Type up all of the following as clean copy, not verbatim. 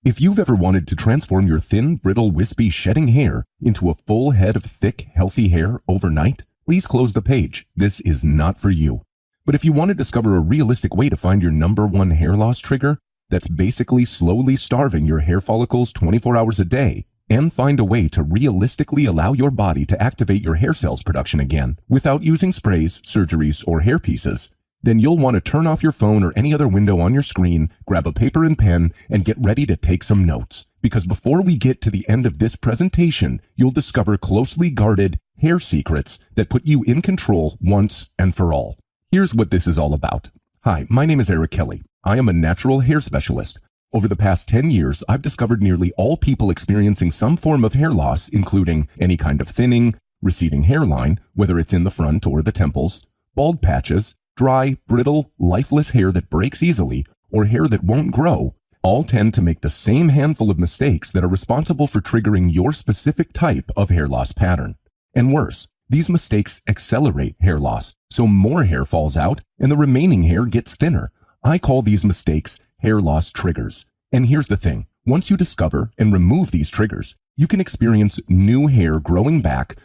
If you've ever wanted to transform your thin, brittle, wispy, shedding hair into a full head of thick, healthy hair overnight, please close the page. This is not for you. But if you want to discover a realistic way to find your number one hair loss trigger that's basically slowly starving your hair follicles 24 hours a day, and find a way to realistically allow your body to activate your hair cells production again without using sprays, surgeries, or hair pieces, then you'll want to turn off your phone or any other window on your screen, grab a paper and pen, and get ready to take some notes. Because before we get to the end of this presentation, you'll discover closely guarded hair secrets that put you in control once and for all. Here's what this is all about. Hi, my name is Eric Kelly. I am a natural hair specialist. Over the past 10 years, I've discovered nearly all people experiencing some form of hair loss, including any kind of thinning, receding hairline, whether it's in the front or the temples, bald patches, dry, brittle, lifeless hair that breaks easily, or hair that won't grow, all tend to make the same handful of mistakes that are responsible for triggering your specific type of hair loss pattern. And worse, these mistakes accelerate hair loss, so more hair falls out and the remaining hair gets thinner. I call these mistakes hair loss triggers. And here's the thing. Once you discover and remove these triggers, you can experience new hair growing back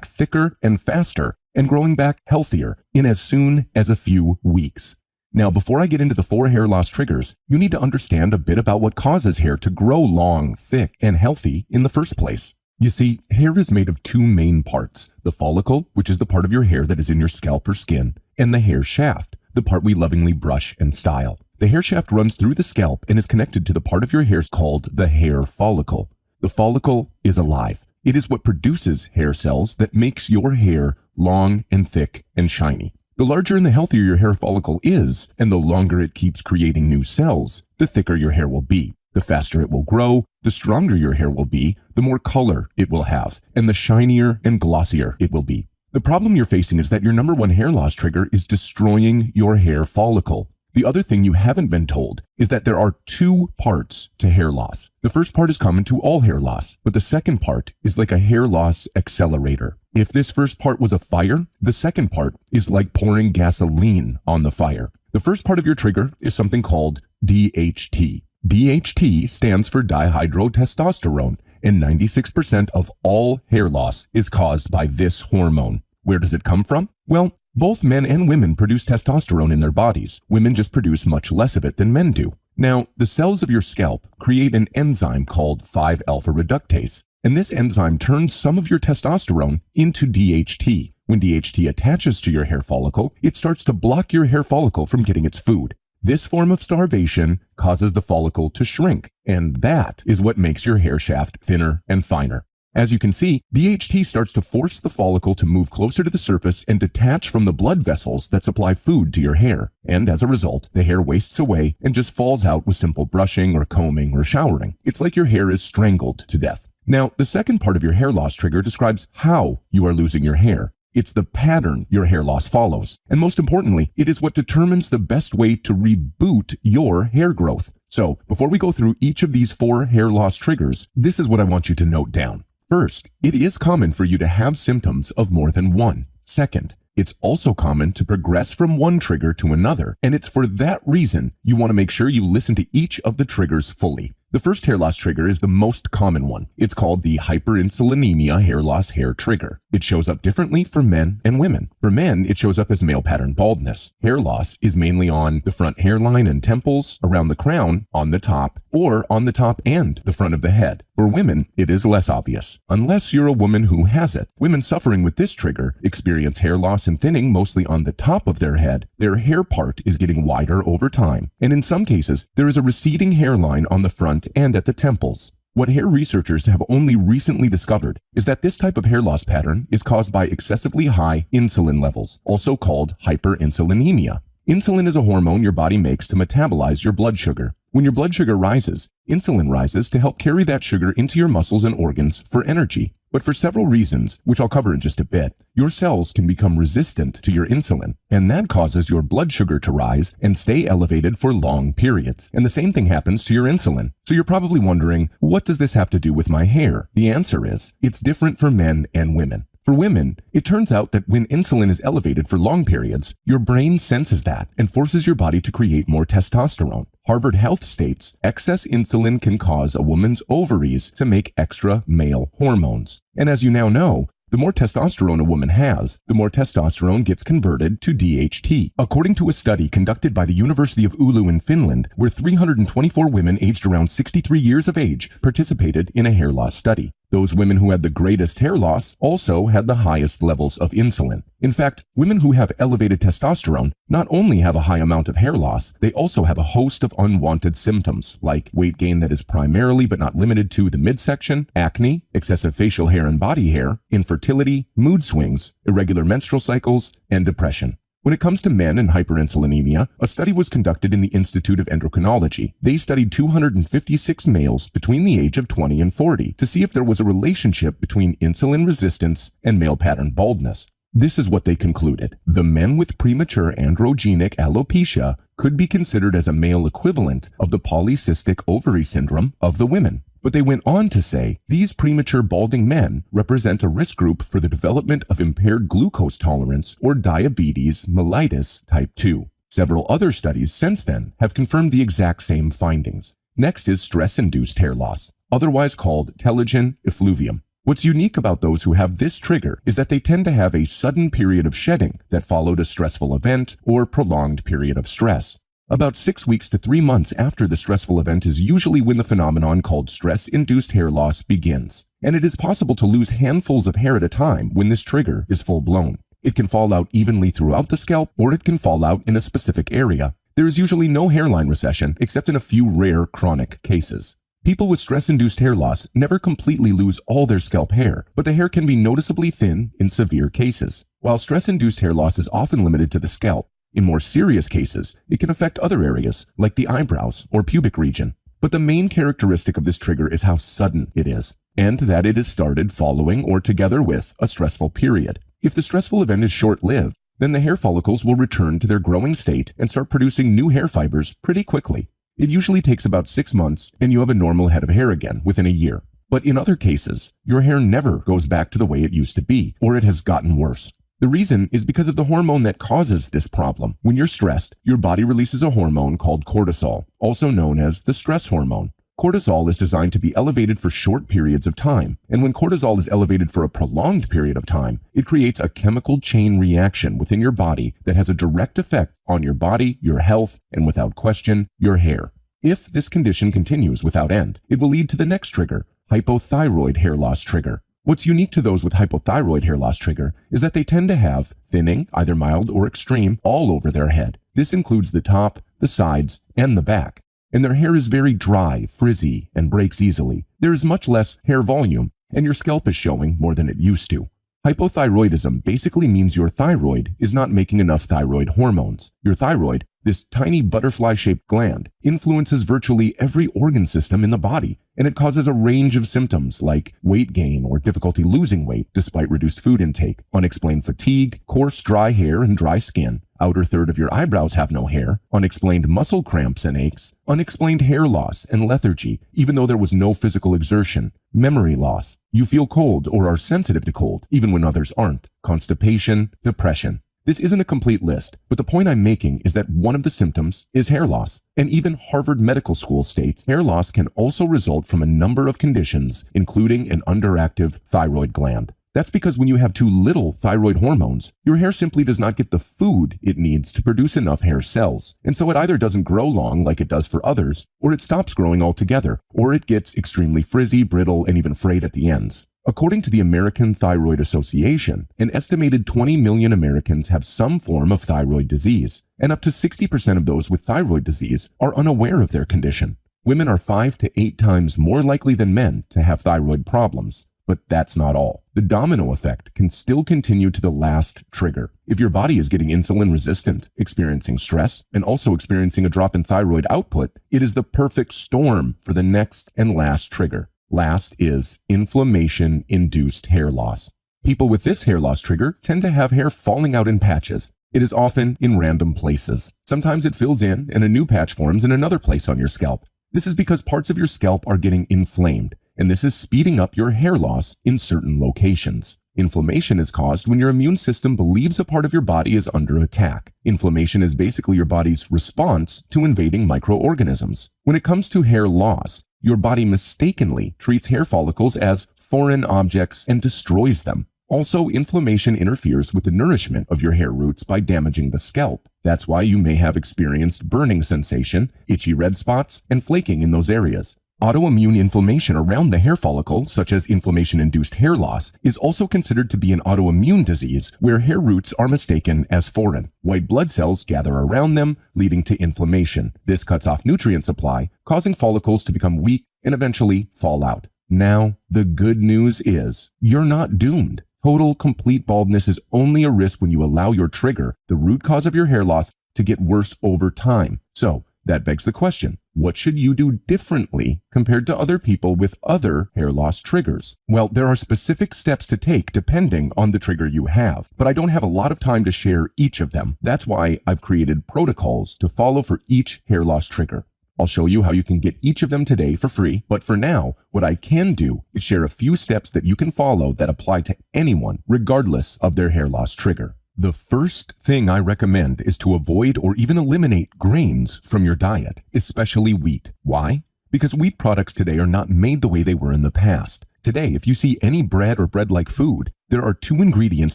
thicker and faster, and growing back healthier in as soon as a few weeks. Now, before I get into the 4 hair loss triggers, you need to understand a bit about what causes hair to grow long, thick, and healthy in the first place. You see, hair is made of 2 main parts, the follicle, which is the part of your hair that is in your scalp or skin, and the hair shaft, the part we lovingly brush and style. The hair shaft runs through the scalp and is connected to the part of your hair called the hair follicle. The follicle is alive. It is what produces hair cells that makes your hair long and thick and shiny. The larger and the healthier your hair follicle is, and the longer it keeps creating new cells, the thicker your hair will be. The faster it will grow, the stronger your hair will be, the more color it will have, and the shinier and glossier it will be. The problem you're facing is that your number one hair loss trigger is destroying your hair follicle. The other thing you haven't been told is that there are 2 parts to hair loss. The first part is common to all hair loss, but the second part is like a hair loss accelerator. If this first part was a fire, the second part is like pouring gasoline on the fire. The first part of your trigger is something called DHT. DHT stands for dihydrotestosterone, and 96% of all hair loss is caused by this hormone. Where does it come from? Well, both men and women produce testosterone in their bodies. Women just produce much less of it than men do. Now, the cells of your scalp create an enzyme called 5-alpha reductase, and this enzyme turns some of your testosterone into DHT. When DHT attaches to your hair follicle, it starts to block your hair follicle from getting its food. This form of starvation causes the follicle to shrink, and that is what makes your hair shaft thinner and finer. As you can see, DHT starts to force the follicle to move closer to the surface and detach from the blood vessels that supply food to your hair. And as a result, the hair wastes away and just falls out with simple brushing or combing or showering. It's like your hair is strangled to death. Now, the second part of your hair loss trigger describes how you are losing your hair. It's the pattern your hair loss follows. And most importantly, it is what determines the best way to reboot your hair growth. So, before we go through each of these 4 hair loss triggers, this is what I want you to note down. First, it is common for you to have symptoms of more than one. Second, it's also common to progress from one trigger to another, and it's for that reason you want to make sure you listen to each of the triggers fully. The first hair loss trigger is the most common one. It's called the hyperinsulinemia hair loss hair trigger. It shows up differently for men and women. For men, it shows up as male pattern baldness. Hair loss is mainly on the front hairline and temples, around the crown, on the top, or on the top and the front of the head. For women, it is less obvious, unless you're a woman who has it. Women suffering with this trigger experience hair loss and thinning mostly on the top of their head. Their hair part is getting wider over time, and in some cases, there is a receding hairline on the front and at the temples. What hair researchers have only recently discovered is that this type of hair loss pattern is caused by excessively high insulin levels, also called hyperinsulinemia. Insulin is a hormone your body makes to metabolize your blood sugar. When your blood sugar rises, insulin rises to help carry that sugar into your muscles and organs for energy. But for several reasons, which I'll cover in just a bit, your cells can become resistant to your insulin, and that causes your blood sugar to rise and stay elevated for long periods. And the same thing happens to your insulin. So you're probably wondering, what does this have to do with my hair? The answer is, it's different for men and women. For women, it turns out that when insulin is elevated for long periods, your brain senses that and forces your body to create more testosterone. Harvard Health states excess insulin can cause a woman's ovaries to make extra male hormones. And as you now know, the more testosterone a woman has, the more testosterone gets converted to DHT. According to a study conducted by the University of Oulu in Finland, where 324 women aged around 63 years of age participated in a hair loss study. Those women who had the greatest hair loss also had the highest levels of insulin. In fact, women who have elevated testosterone not only have a high amount of hair loss, they also have a host of unwanted symptoms, like weight gain that is primarily but not limited to the midsection, acne, excessive facial hair and body hair, infertility, mood swings, irregular menstrual cycles, and depression. When it comes to men and hyperinsulinemia, a study was conducted in the Institute of Endocrinology. They studied 256 males between the age of 20 and 40 to see if there was a relationship between insulin resistance and male pattern baldness. This is what they concluded. The men with premature androgenic alopecia could be considered as a male equivalent of the polycystic ovary syndrome of the women. But they went on to say these premature balding men represent a risk group for the development of impaired glucose tolerance or diabetes mellitus type 2. Several other studies since then have confirmed the exact same findings. Next is stress-induced hair loss, otherwise called telogen effluvium. What's unique about those who have this trigger is that they tend to have a sudden period of shedding that followed a stressful event or prolonged period of stress. About 6 weeks to 3 months after the stressful event is usually when the phenomenon called stress-induced hair loss begins. And it is possible to lose handfuls of hair at a time when this trigger is full-blown. It can fall out evenly throughout the scalp, or it can fall out in a specific area. There is usually no hairline recession except in a few rare chronic cases. People with stress-induced hair loss never completely lose all their scalp hair, but the hair can be noticeably thin in severe cases. While stress-induced hair loss is often limited to the scalp, in more serious cases, it can affect other areas, like the eyebrows or pubic region. But the main characteristic of this trigger is how sudden it is, and that it is started following or together with a stressful period. If the stressful event is short-lived, then the hair follicles will return to their growing state and start producing new hair fibers pretty quickly. It usually takes about 6 months, and you have a normal head of hair again within a year. But in other cases, your hair never goes back to the way it used to be, or it has gotten worse. The reason is because of the hormone that causes this problem. When you're stressed, your body releases a hormone called cortisol, also known as the stress hormone. Cortisol is designed to be elevated for short periods of time, and when cortisol is elevated for a prolonged period of time, it creates a chemical chain reaction within your body that has a direct effect on your body, your health, and without question, your hair. If this condition continues without end, it will lead to the next trigger, hypothyroid hair loss trigger. What's unique to those with hypothyroid hair loss trigger is that they tend to have thinning, either mild or extreme, all over their head. This includes the top, the sides, and the back. And their hair is very dry, frizzy, and breaks easily. There is much less hair volume, and your scalp is showing more than it used to. Hypothyroidism basically means your thyroid is not making enough thyroid hormones. Your thyroid, this tiny butterfly-shaped gland, influences virtually every organ system in the body, and it causes a range of symptoms like weight gain or difficulty losing weight despite reduced food intake, unexplained fatigue, coarse dry hair and dry skin, outer third of your eyebrows have no hair, unexplained muscle cramps and aches, unexplained hair loss and lethargy even though there was no physical exertion, memory loss, you feel cold or are sensitive to cold even when others aren't, constipation, depression. This isn't a complete list, but the point I'm making is that one of the symptoms is hair loss. And even Harvard Medical School states hair loss can also result from a number of conditions, including an underactive thyroid gland. That's because when you have too little thyroid hormones, your hair simply does not get the food it needs to produce enough hair cells. And so it either doesn't grow long like it does for others, or it stops growing altogether, or it gets extremely frizzy, brittle, and even frayed at the ends. According to the American Thyroid Association, an estimated 20 million Americans have some form of thyroid disease, and up to 60% of those with thyroid disease are unaware of their condition. Women are 5 to 8 times more likely than men to have thyroid problems. But that's not all. The domino effect can still continue to the last trigger. If your body is getting insulin resistant, experiencing stress, and also experiencing a drop in thyroid output, it is the perfect storm for the next and last trigger. Last is inflammation-induced hair loss. People with this hair loss trigger tend to have hair falling out in patches. It is often in random places. Sometimes it fills in and a new patch forms in another place on your scalp. This is because parts of your scalp are getting inflamed, and this is speeding up your hair loss in certain locations. Inflammation is caused when your immune system believes a part of your body is under attack. Inflammation is basically your body's response to invading microorganisms. When it comes to hair loss, your body mistakenly treats hair follicles as foreign objects and destroys them. Also, inflammation interferes with the nourishment of your hair roots by damaging the scalp. That's why you may have experienced burning sensation, itchy red spots, and flaking in those areas. Autoimmune inflammation around the hair follicle, such as inflammation-induced hair loss, is also considered to be an autoimmune disease where hair roots are mistaken as foreign. White blood cells gather around them, leading to inflammation. This cuts off nutrient supply, causing follicles to become weak and eventually fall out. Now, the good news is, you're not doomed. Total, complete baldness is only a risk when you allow your trigger, the root cause of your hair loss, to get worse over time. So, that begs the question, what should you do differently compared to other people with other hair loss triggers? Well, there are specific steps to take depending on the trigger you have, but I don't have a lot of time to share each of them. That's why I've created protocols to follow for each hair loss trigger. I'll show you how you can get each of them today for free, but for now, what I can do is share a few steps that you can follow that apply to anyone, regardless of their hair loss trigger. The first thing I recommend is to avoid or even eliminate grains from your diet, especially wheat. Why? Because wheat products today are not made the way they were in the past. Today, if you see any bread or bread-like food, there are two ingredients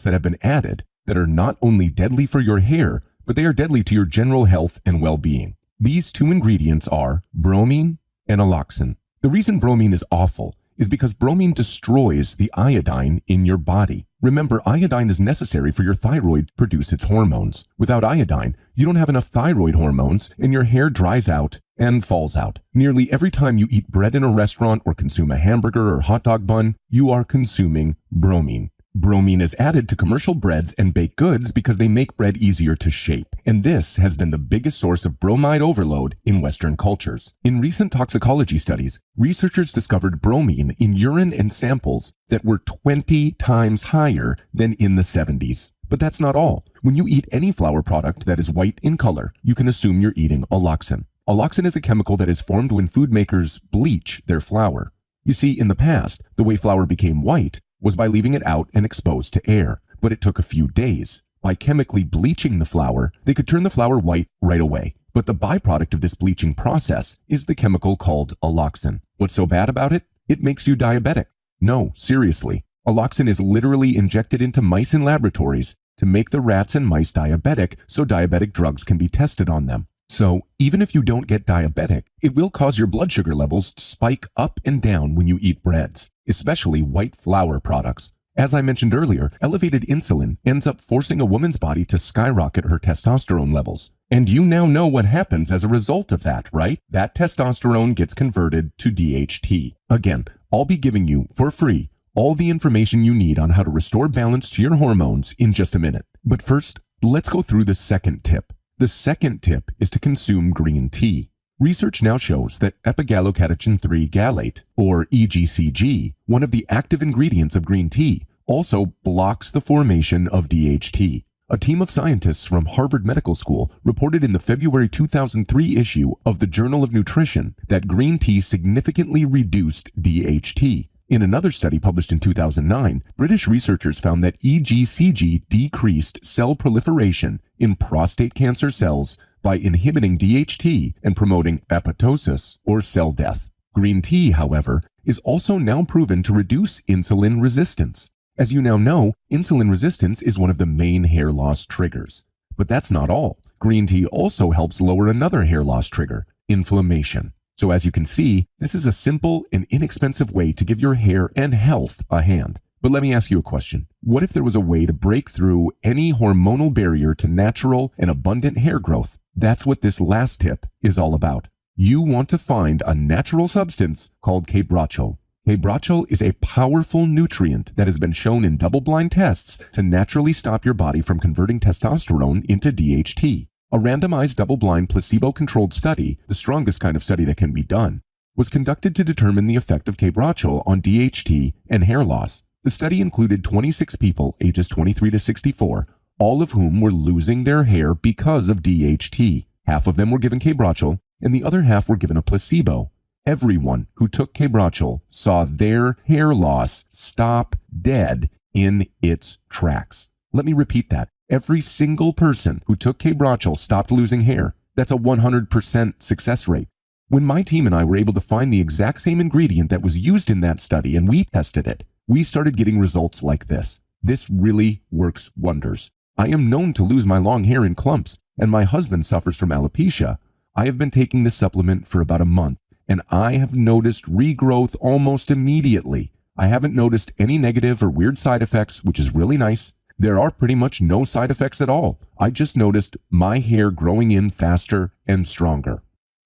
that have been added that are not only deadly for your hair, but they are deadly to your general health and well-being. These two ingredients are bromine and alloxan. The reason bromine is awful is because bromine destroys the iodine in your body. Remember, iodine is necessary for your thyroid to produce its hormones. Without iodine, you don't have enough thyroid hormones and your hair dries out and falls out. Nearly every time you eat bread in a restaurant or consume a hamburger or hot dog bun, you are consuming bromine. Bromine is added to commercial breads and baked goods because they make bread easier to shape, and this has been the biggest source of bromide overload in Western cultures. In recent toxicology studies, researchers discovered bromine in urine and samples that were 20 times higher than in the 70s. But that's not all. When you eat any flour product that is white in color, you can assume you're eating alloxan. Alloxan is a chemical that is formed when food makers bleach their flour. You see, in the past, the way flour became white was by leaving it out and exposed to air, but it took a few days. By chemically bleaching the flour, they could turn the flour white right away. But the byproduct of this bleaching process is the chemical called alloxan. What's so bad about it? It makes you diabetic. No, seriously. Alloxan is literally injected into mice in laboratories to make the rats and mice diabetic so diabetic drugs can be tested on them. So, even if you don't get diabetic, it will cause your blood sugar levels to spike up and down when you eat breads, especially white flour products. As I mentioned earlier, elevated insulin ends up forcing a woman's body to skyrocket her testosterone levels. And you now know what happens as a result of that, right? That testosterone gets converted to DHT. Again, I'll be giving you, for free, all the information you need on how to restore balance to your hormones in just a minute. But first, let's go through the second tip. The second tip is to consume green tea. Research now shows that epigallocatechin 3 gallate, or EGCG, one of the active ingredients of green tea, also blocks the formation of DHT. A team of scientists from Harvard Medical School reported in the February 2003 issue of the Journal of Nutrition that green tea significantly reduced DHT. In another study published in 2009, British researchers found that EGCG decreased cell proliferation in prostate cancer cells by inhibiting DHT and promoting apoptosis, or cell death. Green tea, however, is also now proven to reduce insulin resistance. As you now know, insulin resistance is one of the main hair loss triggers. But that's not all. Green tea also helps lower another hair loss trigger, inflammation. So as you can see, this is a simple and inexpensive way to give your hair and health a hand. But let me ask you a question. What if there was a way to break through any hormonal barrier to natural and abundant hair growth? That's what this last tip is all about. You want to find a natural substance called quebracho. Quebracho is a powerful nutrient that has been shown in double-blind tests to naturally stop your body from converting testosterone into DHT. A randomized double-blind placebo-controlled study, the strongest kind of study that can be done, was conducted to determine the effect of quebracho on DHT and hair loss. The study included 26 people ages 23 to 64, all of whom were losing their hair because of DHT. Half of them were given quebracho, and the other half were given a placebo. Everyone who took quebracho saw their hair loss stop dead in its tracks. Let me repeat that. Every single person who took K-Brochel stopped losing hair. That's a 100% success rate. When my team and I were able to find the exact same ingredient that was used in that study and we tested it, we started getting results like this. This really works wonders. I am known to lose my long hair in clumps, and my husband suffers from alopecia. I have been taking this supplement for about a month, and I have noticed regrowth almost immediately. I haven't noticed any negative or weird side effects, which is really nice. There are pretty much no side effects at all. I just noticed my hair growing in faster and stronger.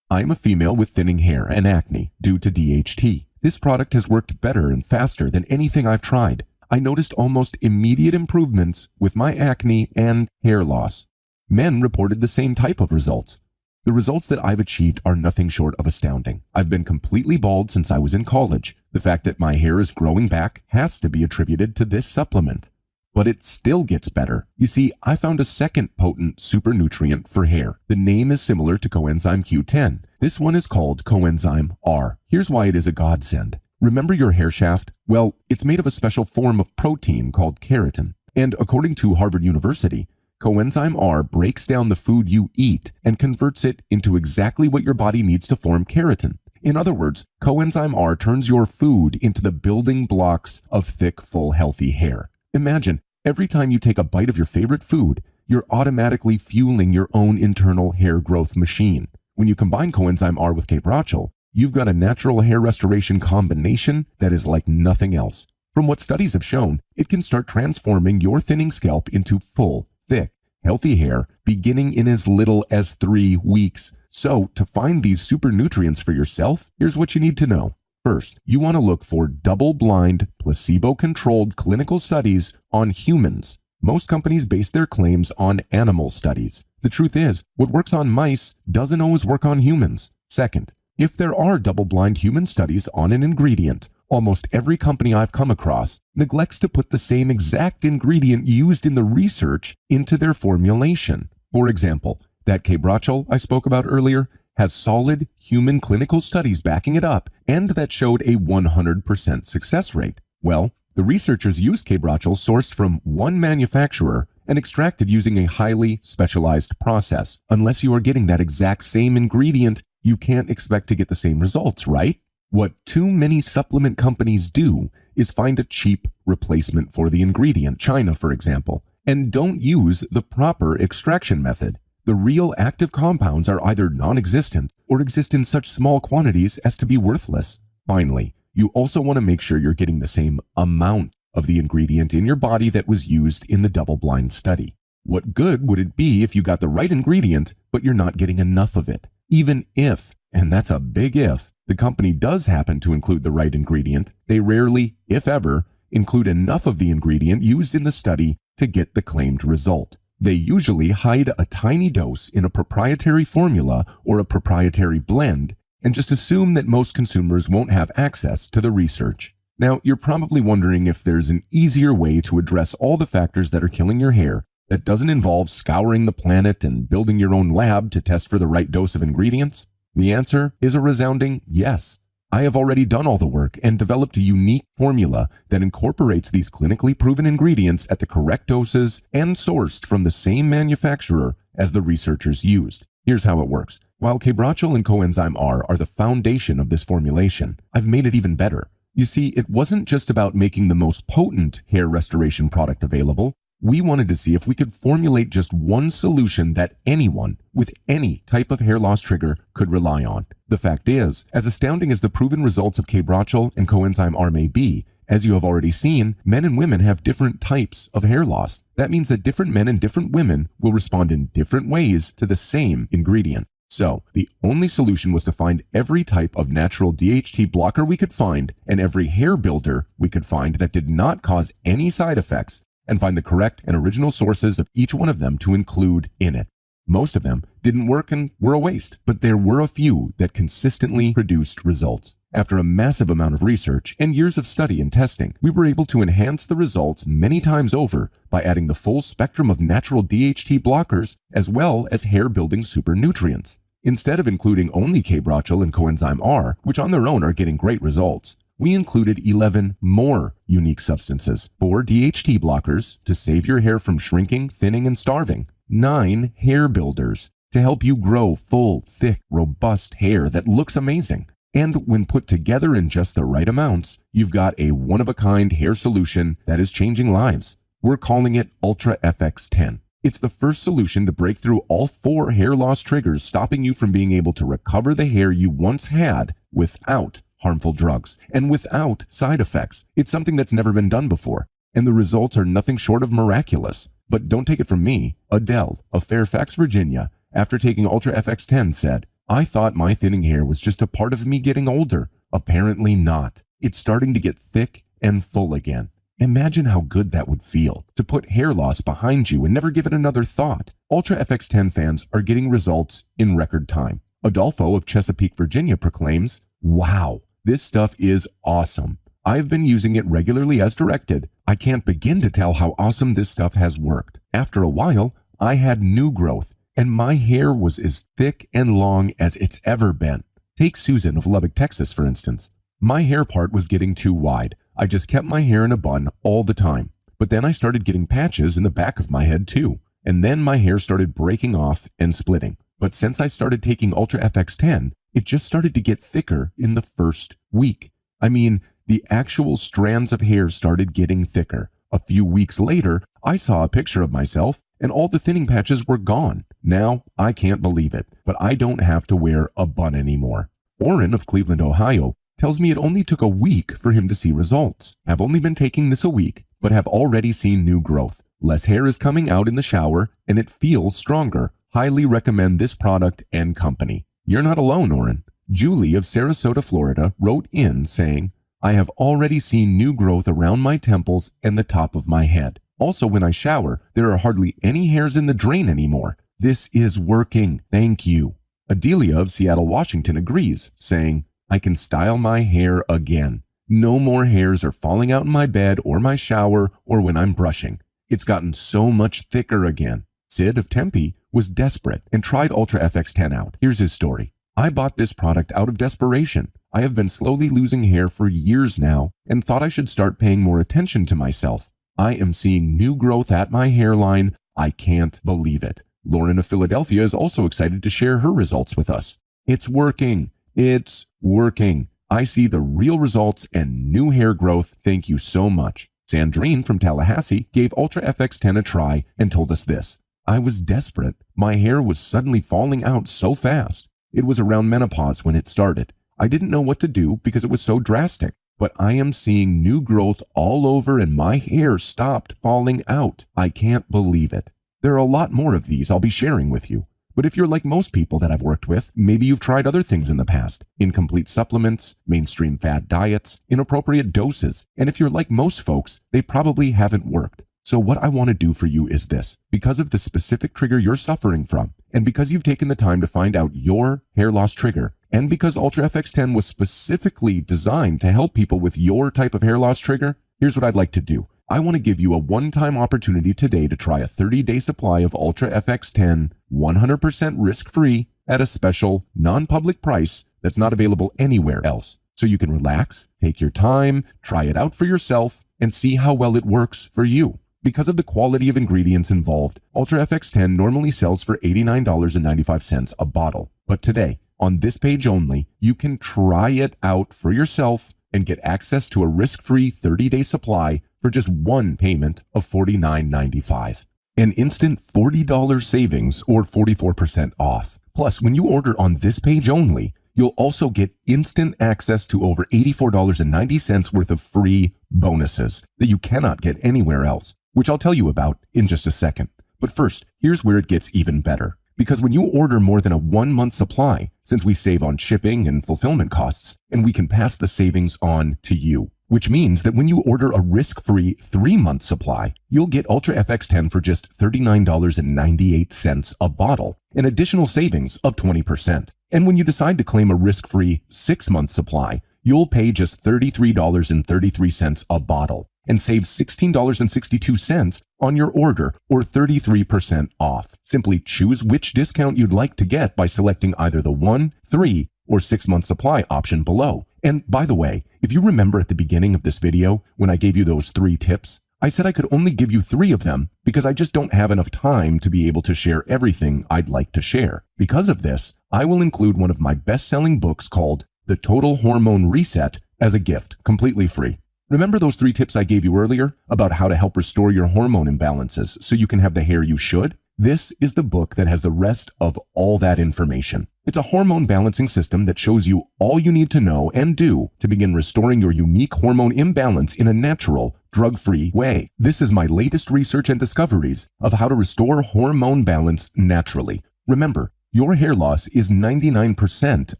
I am a female with thinning hair and acne due to DHT. This product has worked better and faster than anything I've tried. I noticed almost immediate improvements with my acne and hair loss. Men reported the same type of results. The results that I've achieved are nothing short of astounding. I've been completely bald since I was in college. The fact that my hair is growing back has to be attributed to this supplement. But it still gets better. You see, I found a second potent super nutrient for hair. The name is similar to coenzyme Q10. This one is called coenzyme R. Here's why it is a godsend. Remember your hair shaft? Well, it's made of a special form of protein called keratin. And according to Harvard University, coenzyme R breaks down the food you eat and converts it into exactly what your body needs to form keratin. In other words, coenzyme R turns your food into the building blocks of thick, full, healthy hair. Imagine, every time you take a bite of your favorite food, you're automatically fueling your own internal hair growth machine. When you combine coenzyme R with K-Brochel, you've got a natural hair restoration combination that is like nothing else. From what studies have shown, it can start transforming your thinning scalp into full, thick, healthy hair beginning in as little as 3 weeks. So, to find these super nutrients for yourself, here's what you need to know. First, you want to look for double-blind, placebo-controlled clinical studies on humans. Most companies base their claims on animal studies. The truth is, what works on mice doesn't always work on humans. Second, if there are double-blind human studies on an ingredient, almost every company I've come across neglects to put the same exact ingredient used in the research into their formulation. For example, that K-Brochel I spoke about earlier has solid human clinical studies backing it up and that showed a 100% success rate. Well, the researchers used K-Brochel sourced from one manufacturer and extracted using a highly specialized process. Unless you are getting that exact same ingredient, you can't expect to get the same results, right? What too many supplement companies do is find a cheap replacement for the ingredient, China for example, and don't use the proper extraction method. The real active compounds are either non-existent or exist in such small quantities as to be worthless. Finally, you also want to make sure you're getting the same amount of the ingredient in your body that was used in the double-blind study. What good would it be if you got the right ingredient, but you're not getting enough of it? Even if, and that's a big if, the company does happen to include the right ingredient, they rarely, if ever, include enough of the ingredient used in the study to get the claimed result. They usually hide a tiny dose in a proprietary formula or a proprietary blend and just assume that most consumers won't have access to the research. Now, you're probably wondering if there's an easier way to address all the factors that are killing your hair that doesn't involve scouring the planet and building your own lab to test for the right dose of ingredients. The answer is a resounding yes. I have already done all the work and developed a unique formula that incorporates these clinically proven ingredients at the correct doses and sourced from the same manufacturer as the researchers used. Here's how it works. While K-Brochel and coenzyme R are the foundation of this formulation, I've made it even better. You see, it wasn't just about making the most potent hair restoration product available. We wanted to see if we could formulate just one solution that anyone with any type of hair loss trigger could rely on. The fact is, as astounding as the proven results of K-Brochel and coenzyme R may be, as you have already seen, men and women have different types of hair loss. That means that different men and different women will respond in different ways to the same ingredient. So, the only solution was to find every type of natural DHT blocker we could find and every hair builder we could find that did not cause any side effects and find the correct and original sources of each one of them to include in it. Most of them didn't work and were a waste, but there were a few that consistently produced results. After a massive amount of research and years of study and testing, we were able to enhance the results many times over by adding the full spectrum of natural DHT blockers as well as hair-building super nutrients. Instead of including only K-Brochel and coenzyme R, which on their own are getting great results, we included 11 more unique substances: 4 DHT blockers to save your hair from shrinking, thinning, and starving, 9 hair builders to help you grow full, thick, robust hair that looks amazing. And when put together in just the right amounts, you've got a one-of-a-kind hair solution that is changing lives. We're calling it Ultra FX10. It's the first solution to break through all 4 hair loss triggers, stopping you from being able to recover the hair you once had without harmful drugs and without side effects. It's something that's never been done before, and the results are nothing short of miraculous. But don't take it from me. Adele of Fairfax, Virginia, after taking Ultra FX10 said, "I thought my thinning hair was just a part of me getting older. Apparently not. It's starting to get thick and full again." Imagine how good that would feel, to put hair loss behind you and never give it another thought. Ultra FX10 fans are getting results in record time. Adolfo of Chesapeake, Virginia proclaims, "Wow, this stuff is awesome. I've been using it regularly as directed. I can't begin to tell how awesome this stuff has worked. After a while, I had new growth, and my hair was as thick and long as it's ever been." Take Susan of Lubbock, Texas, for instance. "My hair part was getting too wide. I just kept my hair in a bun all the time. But then I started getting patches in the back of my head too. And then my hair started breaking off and splitting. But since I started taking Ultra FX10, it just started to get thicker in the first week. I mean, the actual strands of hair started getting thicker. A few weeks later, I saw a picture of myself and all the thinning patches were gone. Now, I can't believe it, but I don't have to wear a bun anymore." Orrin of Cleveland, Ohio, tells me it only took a week for him to see results. "Have only been taking this a week, but have already seen new growth. Less hair is coming out in the shower, and it feels stronger. Highly recommend this product and company." You're not alone, Orrin. Julie of Sarasota, Florida, wrote in saying, "I have already seen new growth around my temples and the top of my head. Also, when I shower, there are hardly any hairs in the drain anymore. This is working. Thank you." Adelia of Seattle, Washington agrees, saying, "I can style my hair again. No more hairs are falling out in my bed or my shower or when I'm brushing. It's gotten so much thicker again." Sid of Tempe was desperate and tried Ultra FX10 out. Here's his story. "I bought this product out of desperation. I have been slowly losing hair for years now and thought I should start paying more attention to myself. I am seeing new growth at my hairline. I can't believe it." Lauren of Philadelphia is also excited to share her results with us. "It's working. It's working. I see the real results and new hair growth. Thank you so much." Sandrine from Tallahassee gave Ultra FX10 a try and told us this. "I was desperate. My hair was suddenly falling out so fast. It was around menopause when it started. I didn't know what to do because it was so drastic. But I am seeing new growth all over and my hair stopped falling out. I can't believe it." There are a lot more of these I'll be sharing with you. But if you're like most people that I've worked with, maybe you've tried other things in the past. Incomplete supplements, mainstream fad diets, inappropriate doses. And if you're like most folks, they probably haven't worked. So what I want to do for you is this. Because of the specific trigger you're suffering from, and because you've taken the time to find out your hair loss trigger, and because Ultra FX10 was specifically designed to help people with your type of hair loss trigger, here's what I'd like to do. I want to give you a one-time opportunity today to try a 30-day supply of Ultra FX10 100% risk-free at a special, non-public price that's not available anywhere else. So you can relax, take your time, try it out for yourself, and see how well it works for you. Because of the quality of ingredients involved, Ultra FX10 normally sells for $89.95 a bottle. But today, on this page only, you can try it out for yourself and get access to a risk-free 30-day supply for just one payment of $49.95. An instant $40 savings or 44% off. Plus, when you order on this page only, you'll also get instant access to over $84.90 worth of free bonuses that you cannot get anywhere else, which I'll tell you about in just a second. But first, here's where it gets even better. Because when you order more than a 1-month supply, since we save on shipping and fulfillment costs, and we can pass the savings on to you, which means that when you order a risk-free 3-month supply, you'll get Ultra FX10 for just $39.98 a bottle, an additional savings of 20%. And when you decide to claim a risk-free 6-month supply, you'll pay just $33.33 a bottle and save $16.62 on your order, or 33% off. Simply choose which discount you'd like to get by selecting either the 1, 3, or 6-month supply option below. And by the way, if you remember at the beginning of this video, when I gave you those 3 tips, I said I could only give you 3 of them because I just don't have enough time to be able to share everything I'd like to share. Because of this, I will include one of my best-selling books called The Total Hormone Reset as a gift, completely free. Remember those 3 tips I gave you earlier about how to help restore your hormone imbalances so you can have the hair you should? This is the book that has the rest of all that information. It's a hormone balancing system that shows you all you need to know and do to begin restoring your unique hormone imbalance in a natural, drug-free way. This is my latest research and discoveries of how to restore hormone balance naturally. Remember, your hair loss is 99%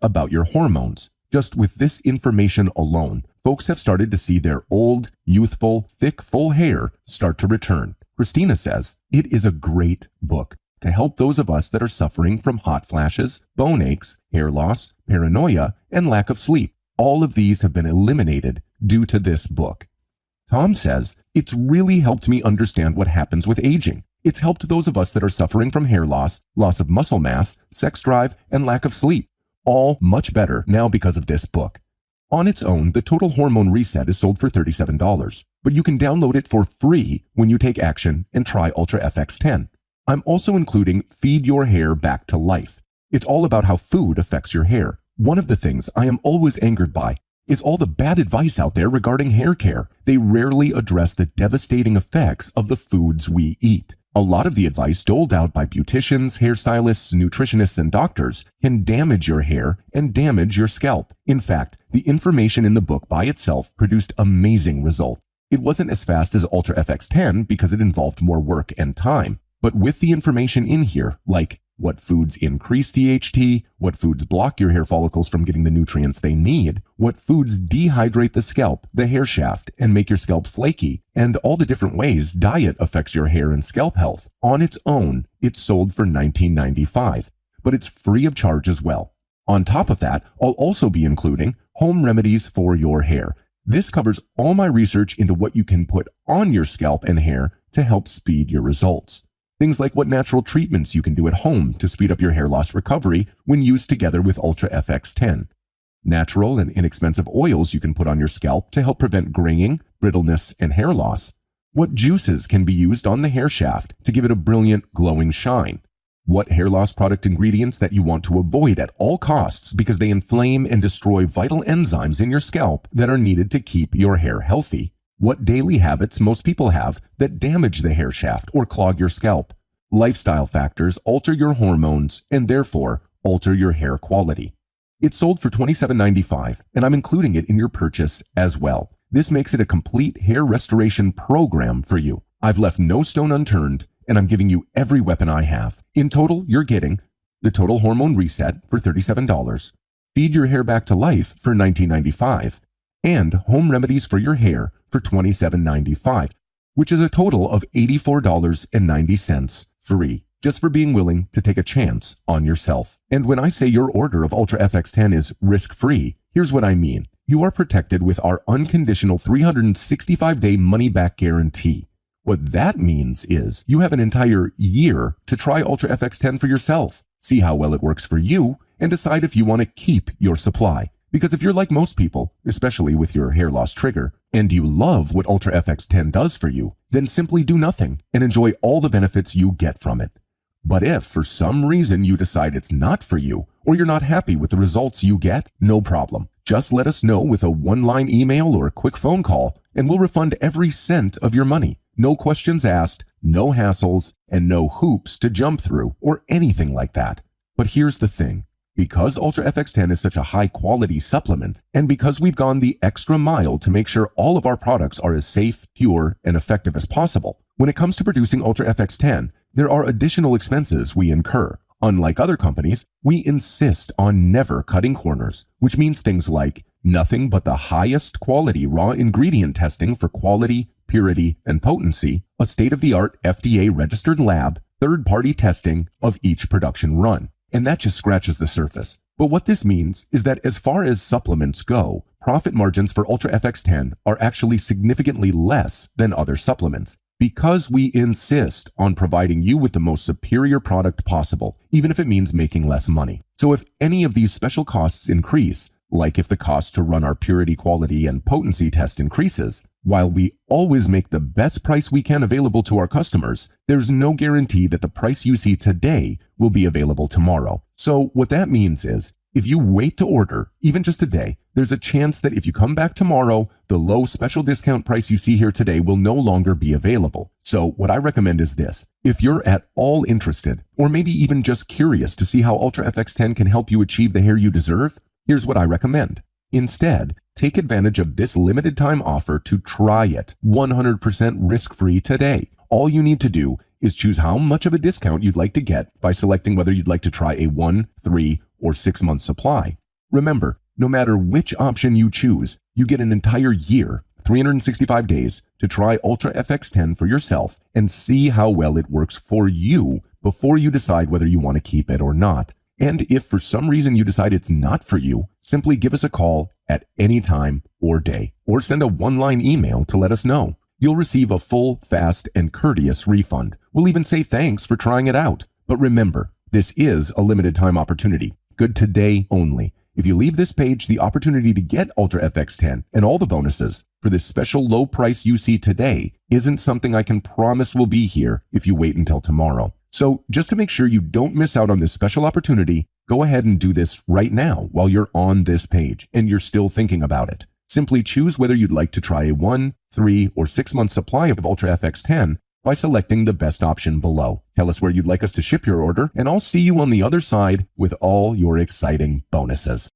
about your hormones. Just with this information alone, folks have started to see their old, youthful, thick, full hair start to return. Christina says, it is a great book to help those of us that are suffering from hot flashes, bone aches, hair loss, paranoia, and lack of sleep. All of these have been eliminated due to this book. Tom says, it's really helped me understand what happens with aging. It's helped those of us that are suffering from hair loss, loss of muscle mass, sex drive, and lack of sleep. All much better now because of this book. On its own, the Total Hormone Reset is sold for $37, but you can download it for free when you take action and try Ultra FX10. I'm also including Feed Your Hair Back to Life. It's all about how food affects your hair. One of the things I am always angered by is all the bad advice out there regarding hair care. They rarely address the devastating effects of the foods we eat. A lot of the advice doled out by beauticians, hairstylists, nutritionists, and doctors can damage your hair and damage your scalp. In fact, the information in the book by itself produced amazing results. It wasn't as fast as Ultra FX10 because it involved more work and time. But with the information in here, like what foods increase DHT, what foods block your hair follicles from getting the nutrients they need, what foods dehydrate the scalp, the hair shaft, and make your scalp flaky, and all the different ways diet affects your hair and scalp health. On its own, it's sold for $19.95, but it's free of charge as well. On top of that, I'll also be including home remedies for your hair. This covers all my research into what you can put on your scalp and hair to help speed your results. Things like what natural treatments you can do at home to speed up your hair loss recovery when used together with Ultra FX10. Natural and inexpensive oils you can put on your scalp to help prevent graying, brittleness, and hair loss. What juices can be used on the hair shaft to give it a brilliant, glowing shine. What hair loss product ingredients that you want to avoid at all costs because they inflame and destroy vital enzymes in your scalp that are needed to keep your hair healthy. What daily habits most people have that damage the hair shaft or clog your scalp. Lifestyle factors alter your hormones and therefore alter your hair quality. It's sold for $27.95 and I'm including it in your purchase as well. This makes it a complete hair restoration program for you. I've left no stone unturned and I'm giving you every weapon I have. In total, you're getting the Total Hormone Reset for $37, Feed Your Hair Back to Life for $19.95, and home remedies for your hair for $27.95, which is a total of $84.90 free, just for being willing to take a chance on yourself. And when I say your order of Ultra FX10 is risk-free, here's what I mean. You are protected with our unconditional 365-day money-back guarantee. What that means is you have an entire year to try Ultra FX10 for yourself, see how well it works for you, and decide if you want to keep your supply. Because if you're like most people, especially with your hair loss trigger, and you love what Ultra FX10 does for you, then simply do nothing and enjoy all the benefits you get from it. But if for some reason you decide it's not for you, or you're not happy with the results you get, no problem. Just let us know with a one-line email or a quick phone call, and we'll refund every cent of your money. No questions asked, no hassles, and no hoops to jump through or anything like that. But here's the thing. Because Ultra FX10 is such a high-quality supplement, and because we've gone the extra mile to make sure all of our products are as safe, pure, and effective as possible, when it comes to producing Ultra FX10, there are additional expenses we incur. Unlike other companies, we insist on never cutting corners, which means things like nothing but the highest quality raw ingredient testing for quality, purity, and potency, a state-of-the-art FDA-registered lab, third-party testing of each production run. And that just scratches the surface. But what this means is that as far as supplements go, profit margins for Ultra FX10 are actually significantly less than other supplements because we insist on providing you with the most superior product possible, even if it means making less money. So if any of these special costs increase, like if the cost to run our purity, quality, and potency test increases. While we always make the best price we can available to our customers, there's no guarantee that the price you see today will be available tomorrow. So what that means is, if you wait to order, even just a day, there's a chance that if you come back tomorrow, the low special discount price you see here today will no longer be available. So what I recommend is this. If you're at all interested, or maybe even just curious to see how Ultra FX10 can help you achieve the hair you deserve, here's what I recommend. Instead, take advantage of this limited time offer to try it 100% risk-free today. All you need to do is choose how much of a discount you'd like to get by selecting whether you'd like to try a 1, 3, or 6 month supply. Remember, no matter which option you choose, you get an entire year, 365 days, to try Ultra FX10 for yourself and see how well it works for you before you decide whether you want to keep it or not. And if for some reason you decide it's not for you, simply give us a call at any time or day, or send a one-line email to let us know. You'll receive a full, fast, and courteous refund. We'll even say thanks for trying it out. But remember, this is a limited time opportunity, good today only. If you leave this page, the opportunity to get Ultra FX10 and all the bonuses for this special low price you see today isn't something I can promise will be here if you wait until tomorrow. So just to make sure you don't miss out on this special opportunity, go ahead and do this right now while you're on this page and you're still thinking about it. Simply choose whether you'd like to try a 1, 3, or 6 month supply of Ultra FX10 by selecting the best option below. Tell us where you'd like us to ship your order, and I'll see you on the other side with all your exciting bonuses.